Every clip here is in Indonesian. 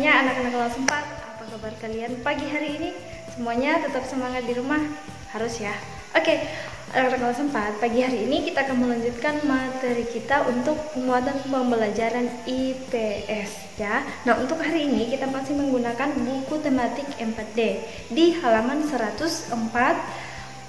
Semuanya anak-anak kelas 4, apa kabar kalian pagi hari ini? Semuanya tetap semangat di rumah? Harus ya. Oke, anak-anak kelas 4, pagi hari ini kita akan melanjutkan materi kita untuk penguatan pembelajaran IPS ya. Nah, untuk hari ini kita masih menggunakan buku tematik 4D di halaman 104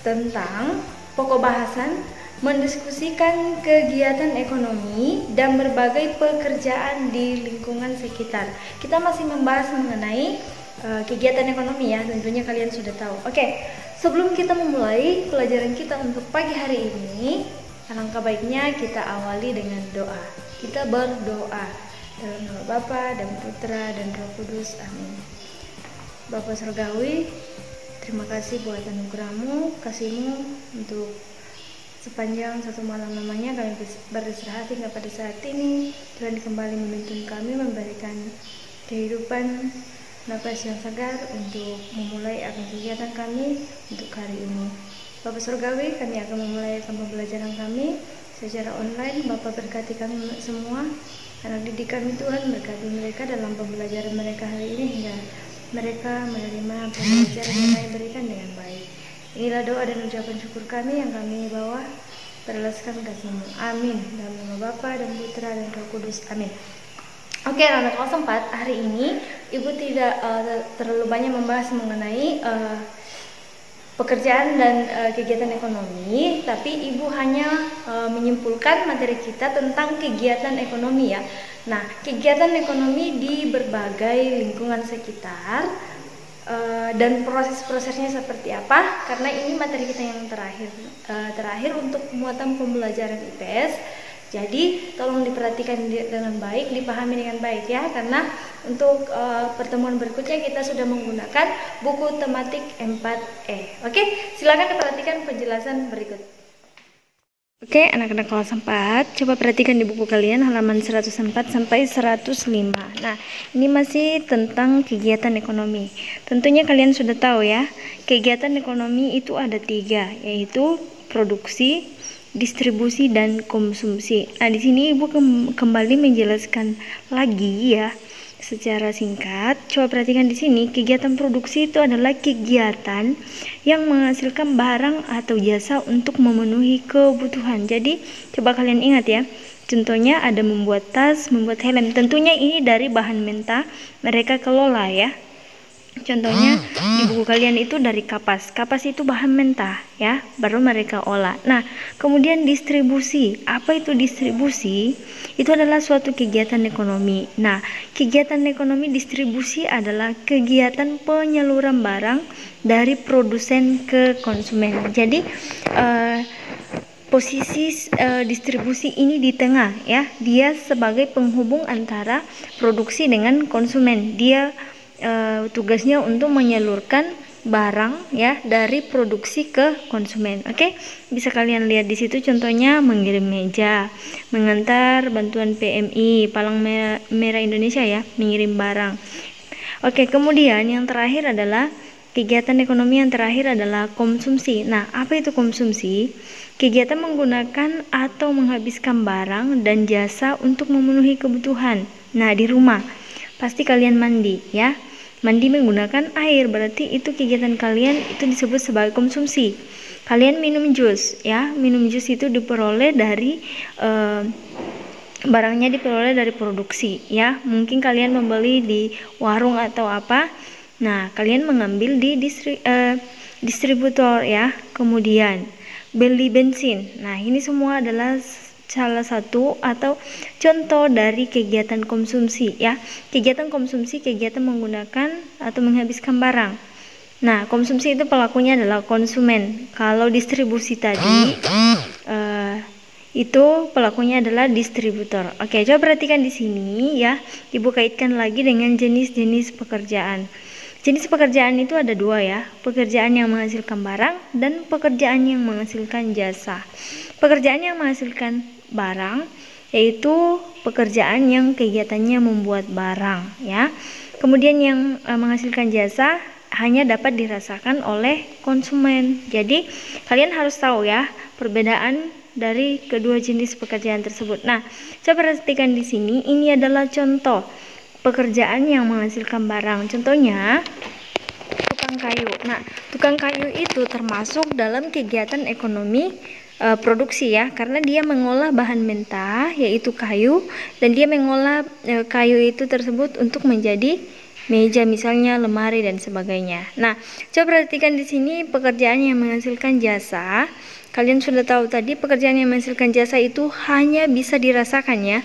tentang pokok bahasan mendiskusikan kegiatan ekonomi dan berbagai pekerjaan di lingkungan sekitar. Kita masih membahas mengenai kegiatan ekonomi ya, tentunya kalian sudah tahu. Oke, sebelum kita memulai pelajaran kita untuk pagi hari ini, alangkah baiknya kita awali dengan doa. Kita berdoa dalam nama Bapa dan Putra dan Roh Kudus. Amin. Bapa Surgawi, terima kasih buat anugerah-Mu, kasih-Mu untuk sepanjang satu malam lamanya kami beristirahat hingga pada saat ini. Tuhan kembali menuntun kami, memberikan kehidupan, nafas yang segar untuk memulai akan kegiatan kami untuk hari ini. Bapak Surgawi, kami akan memulai pembelajaran kami secara online. Bapak berkati kami semua, anak didik kami Tuhan, berkati mereka dalam pembelajaran mereka hari ini hingga mereka menerima pembelajaran yang kami berikan dengan baik. Inilah doa dan ucapan syukur kami yang kami bawa beralaskan kasih-Mu. Amin. Dalam nama Bapa dan Putra dan Roh Kudus. Amin. Oke, anak kelas 4, hari ini Ibu tidak terlalu banyak membahas mengenai pekerjaan dan kegiatan ekonomi, tapi Ibu hanya menyimpulkan materi kita tentang kegiatan ekonomi ya. Nah, kegiatan ekonomi di berbagai lingkungan sekitar dan proses-prosesnya seperti apa, karena ini materi kita yang terakhir untuk muatan pembelajaran IPS. Jadi tolong diperhatikan dengan baik, dipahami dengan baik ya, karena untuk pertemuan berikutnya kita sudah menggunakan buku tematik 4E. Oke, silakan diperhatikan penjelasan berikut. Oke, anak-anak kelas 4, coba perhatikan di buku kalian halaman 104 sampai 105. Nah, ini masih tentang kegiatan ekonomi. Tentunya kalian sudah tahu ya, kegiatan ekonomi itu ada 3, yaitu produksi, distribusi, dan konsumsi. Nah, di sini Ibu kembali menjelaskan lagi ya, secara singkat. Coba perhatikan di sini, kegiatan produksi itu adalah kegiatan yang menghasilkan barang atau jasa untuk memenuhi kebutuhan. Jadi, coba kalian ingat ya. Contohnya ada membuat tas, membuat helm. Tentunya ini dari bahan mentah mereka kelola ya. Contohnya di buku kalian itu dari kapas. Kapas itu bahan mentah ya, baru mereka olah. Nah, kemudian distribusi. Apa itu distribusi? Itu adalah suatu kegiatan ekonomi. Nah, kegiatan ekonomi distribusi adalah kegiatan penyaluran barang dari produsen ke konsumen. Jadi posisi distribusi ini di tengah ya. Dia sebagai penghubung antara produksi dengan konsumen. Dia tugasnya untuk menyalurkan barang ya dari produksi ke konsumen. Oke, bisa kalian lihat di situ contohnya mengirim meja, mengantar bantuan PMI Palang Merah Indonesia ya, mengirim barang. Oke, kemudian yang terakhir adalah kegiatan ekonomi yang terakhir adalah konsumsi. Nah, apa itu konsumsi? Kegiatan menggunakan atau menghabiskan barang dan jasa untuk memenuhi kebutuhan. Nah, di rumah pasti kalian mandi ya. Mandi menggunakan air, berarti itu kegiatan kalian itu disebut sebagai konsumsi. Kalian minum jus ya. Minum jus itu diperoleh dari barangnya diperoleh dari produksi ya. Mungkin kalian membeli di warung atau apa. Nah, kalian mengambil di distributor ya. Kemudian beli bensin. Nah, ini semua adalah salah satu atau contoh dari kegiatan konsumsi ya. Kegiatan konsumsi, kegiatan menggunakan atau menghabiskan barang. Nah, konsumsi itu pelakunya adalah konsumen. Kalau distribusi tadi itu pelakunya adalah distributor. Oke, coba perhatikan di sini ya. Ibu kaitkan lagi dengan jenis-jenis pekerjaan. Jenis pekerjaan itu ada 2 ya, pekerjaan yang menghasilkan barang dan pekerjaan yang menghasilkan jasa. Pekerjaan yang menghasilkan barang yaitu pekerjaan yang kegiatannya membuat barang ya. Kemudian yang menghasilkan jasa hanya dapat dirasakan oleh konsumen. Jadi kalian harus tahu ya perbedaan dari kedua jenis pekerjaan tersebut. Nah, coba perhatikan di sini, ini adalah contoh pekerjaan yang menghasilkan barang. Contohnya tukang kayu. Nah, tukang kayu itu termasuk dalam kegiatan ekonomi produksi ya, karena dia mengolah bahan mentah yaitu kayu, dan dia mengolah kayu itu tersebut untuk menjadi meja, misalnya lemari dan sebagainya. Nah, coba perhatikan di sini pekerjaan yang menghasilkan jasa. Kalian sudah tahu tadi pekerjaan yang menghasilkan jasa itu hanya bisa dirasakan ya.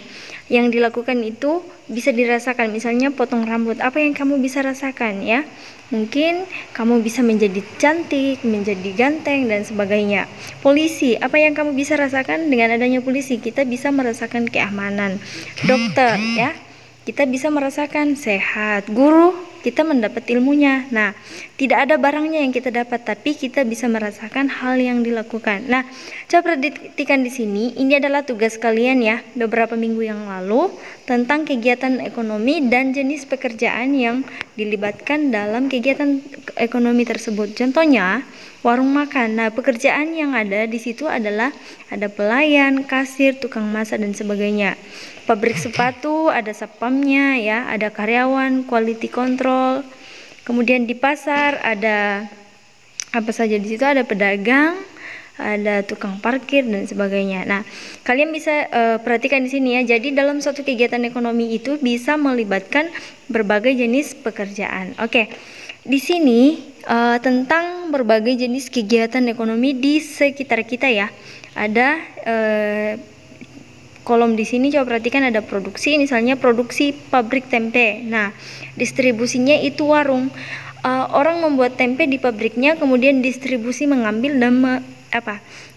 Yang dilakukan itu bisa dirasakan, misalnya potong rambut. Apa yang kamu bisa rasakan ya? Mungkin kamu bisa menjadi cantik, menjadi ganteng dan sebagainya. Polisi, apa yang kamu bisa rasakan dengan adanya polisi? Kita bisa merasakan keamanan. Dokter ya, kita bisa merasakan sehat. Guru, kita mendapat ilmunya. Nah, tidak ada barangnya yang kita dapat, tapi kita bisa merasakan hal yang dilakukan. Nah, coba perhatikan di sini. Ini adalah tugas kalian ya, beberapa minggu yang lalu, tentang kegiatan ekonomi dan jenis pekerjaan yang dilibatkan dalam kegiatan ekonomi tersebut. Contohnya, warung makan. Nah, pekerjaan yang ada di situ adalah ada pelayan, kasir, tukang masak dan sebagainya. Pabrik sepatu ada satpamnya ya, ada karyawan, quality control. Kemudian di pasar ada apa saja di situ, ada pedagang, ada tukang parkir dan sebagainya. Nah, kalian bisa perhatikan di sini ya. Jadi dalam suatu kegiatan ekonomi itu bisa melibatkan berbagai jenis pekerjaan. Oke. Di sini tentang berbagai jenis kegiatan ekonomi di sekitar kita ya. Ada kolom di sini, coba perhatikan ada produksi, misalnya produksi pabrik tempe. Nah, distribusinya itu warung. Orang membuat tempe di pabriknya, kemudian distribusi mengambil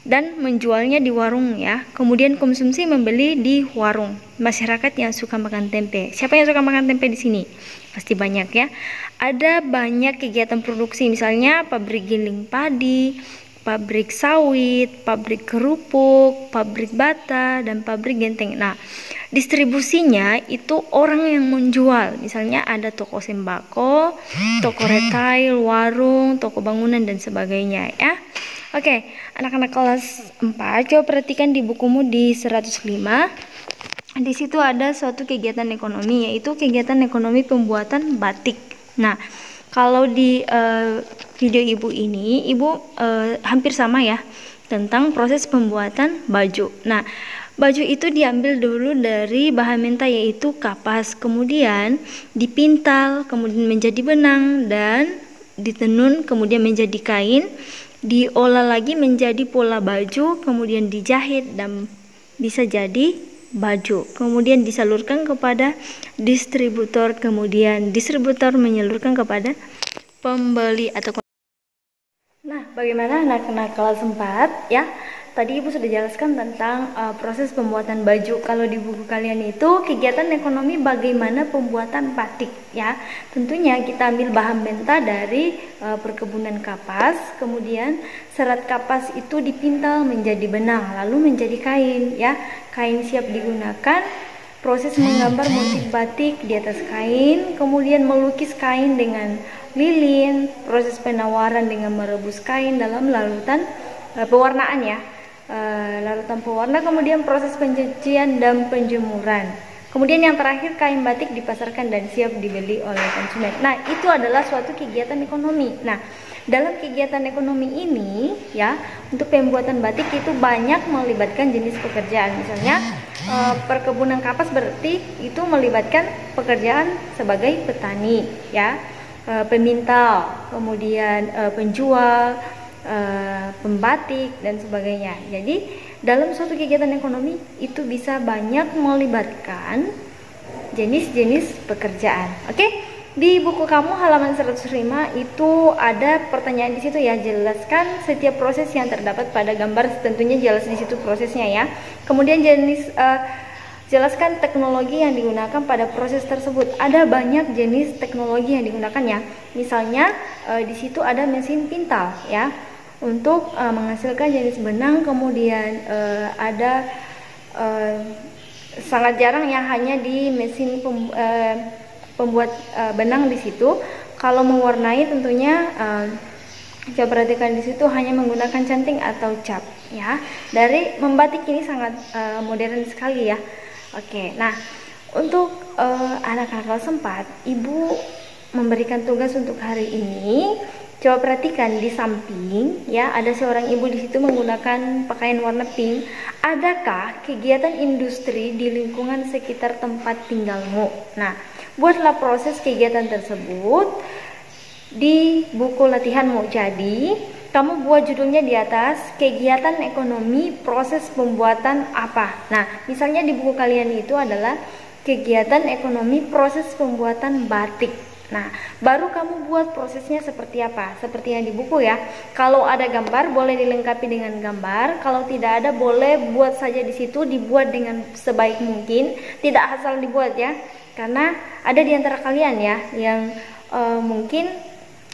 dan menjualnya di warung ya. Kemudian konsumsi membeli di warung. Masyarakat yang suka makan tempe. Siapa yang suka makan tempe di sini? Pasti banyak ya. Ada banyak kegiatan produksi, misalnya pabrik giling padi, pabrik sawit, pabrik kerupuk, pabrik bata, dan pabrik genteng. Nah, distribusinya itu orang yang menjual. Misalnya ada toko sembako, toko retail, warung, toko bangunan, dan sebagainya ya. Oke, anak-anak kelas 4, coba perhatikan di bukumu di 105. Di situ ada suatu kegiatan ekonomi, yaitu kegiatan ekonomi pembuatan batik. Nah, kalau di video ibu ini, ibu hampir sama ya, tentang proses pembuatan baju. Nah, baju itu diambil dulu dari bahan mentah yaitu kapas, kemudian dipintal, kemudian menjadi benang, dan ditenun, kemudian menjadi kain, diolah lagi menjadi pola baju, kemudian dijahit dan bisa jadi baju, kemudian disalurkan kepada distributor, kemudian distributor menyalurkan kepada pembeli atau. Nah, bagaimana anak-anak kelas 4 ya? Tadi ibu sudah jelaskan tentang proses pembuatan baju. Kalau di buku kalian itu kegiatan ekonomi bagaimana pembuatan batik ya. Tentunya kita ambil bahan mentah dari perkebunan kapas, kemudian serat kapas itu dipintal menjadi benang, lalu menjadi kain ya. Kain siap digunakan, proses menggambar motif batik di atas kain, kemudian melukis kain dengan lilin, proses penawaran dengan merebus kain dalam larutan pewarnaan ya. Larutan pewarna, kemudian proses pencucian dan penjemuran. Kemudian yang terakhir, kain batik dipasarkan dan siap dibeli oleh konsumen. Nah, itu adalah suatu kegiatan ekonomi. Nah, dalam kegiatan ekonomi ini ya, untuk pembuatan batik itu banyak melibatkan jenis pekerjaan. Misalnya perkebunan kapas berarti itu melibatkan pekerjaan sebagai petani ya, pemintal, kemudian penjual, pembatik dan sebagainya. Jadi dalam suatu kegiatan ekonomi itu bisa banyak melibatkan jenis-jenis pekerjaan. Oke, di buku kamu halaman 105 itu ada pertanyaan di situ ya. Jelaskan setiap proses yang terdapat pada gambar, tentunya jelas di situ prosesnya ya. Kemudian jelaskan teknologi yang digunakan pada proses tersebut. Ada banyak jenis teknologi yang digunakan ya. Misalnya di situ ada mesin pintal ya, untuk menghasilkan jenis benang. Kemudian ada sangat jarang ya, hanya di mesin pembuat benang di situ. Kalau mewarnai tentunya coba perhatikan di situ hanya menggunakan canting atau cap ya. Dari membatik ini sangat modern sekali ya. Oke, nah Untuk anak-anak kelas 4, Ibu memberikan tugas untuk hari ini. Coba perhatikan di samping ya, ada seorang ibu di situ menggunakan pakaian warna pink. Adakah kegiatan industri di lingkungan sekitar tempat tinggalmu? Nah, buatlah proses kegiatan tersebut di buku latihanmu. Jadi, kamu buat judulnya di atas, kegiatan ekonomi proses pembuatan apa. Nah, misalnya di buku kalian itu adalah kegiatan ekonomi proses pembuatan batik. Nah, baru kamu buat prosesnya seperti apa, seperti yang di buku ya. Kalau ada gambar boleh dilengkapi dengan gambar, kalau tidak ada boleh buat saja di situ, dibuat dengan sebaik mungkin, tidak asal dibuat ya. Karena ada di antara kalian ya yang mungkin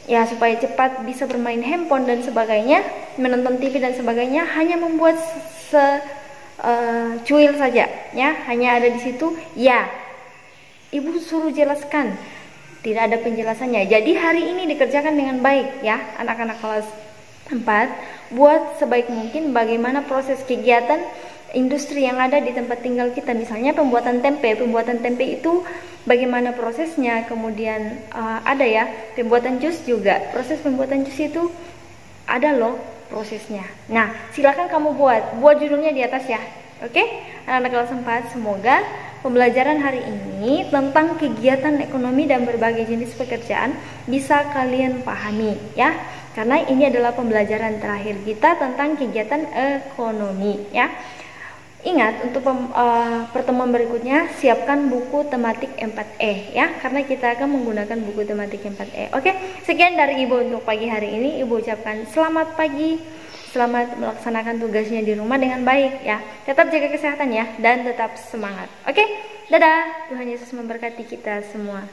ya supaya cepat bisa bermain handphone dan sebagainya, menonton TV dan sebagainya, hanya membuat cuil saja ya, hanya ada di situ ya. Ibu suruh jelaskan, tidak ada penjelasannya. Jadi hari ini dikerjakan dengan baik ya, anak-anak kelas 4. Buat sebaik mungkin bagaimana proses kegiatan industri yang ada di tempat tinggal kita. Misalnya pembuatan tempe. Pembuatan tempe itu bagaimana prosesnya. Kemudian ada ya pembuatan jus juga. Proses pembuatan jus itu ada loh prosesnya. Nah, silakan kamu buat judulnya di atas ya. Oke, anak-anak kelas 4, semoga pembelajaran hari ini tentang kegiatan ekonomi dan berbagai jenis pekerjaan bisa kalian pahami ya. Karena ini adalah pembelajaran terakhir kita tentang kegiatan ekonomi ya. Ingat, untuk pertemuan berikutnya siapkan buku tematik 4E ya, karena kita akan menggunakan buku tematik 4E. Oke, sekian dari Ibu untuk pagi hari ini. Ibu ucapkan selamat pagi. Selamat melaksanakan tugasnya di rumah dengan baik ya. Tetap jaga kesehatan ya dan tetap semangat. Oke, dadah. Tuhan Yesus memberkati kita semua.